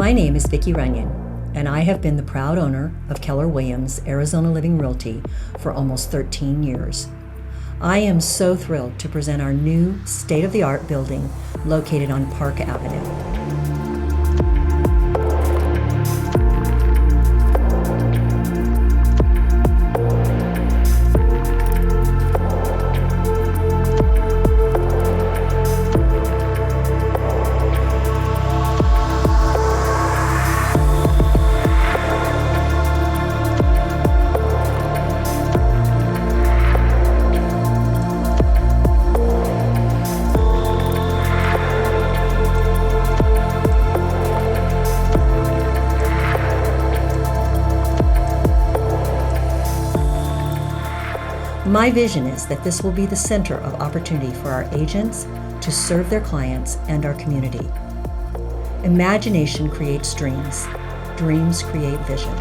My name is Vicki Runyon, and I have been the proud owner of Keller Williams Arizona Living Realty for almost 13 years. I am so thrilled to present our new state-of-the-art building located on Park Avenue. My vision is that this will be the center of opportunity for our agents to serve their clients and our community. Imagination creates dreams. Dreams create vision.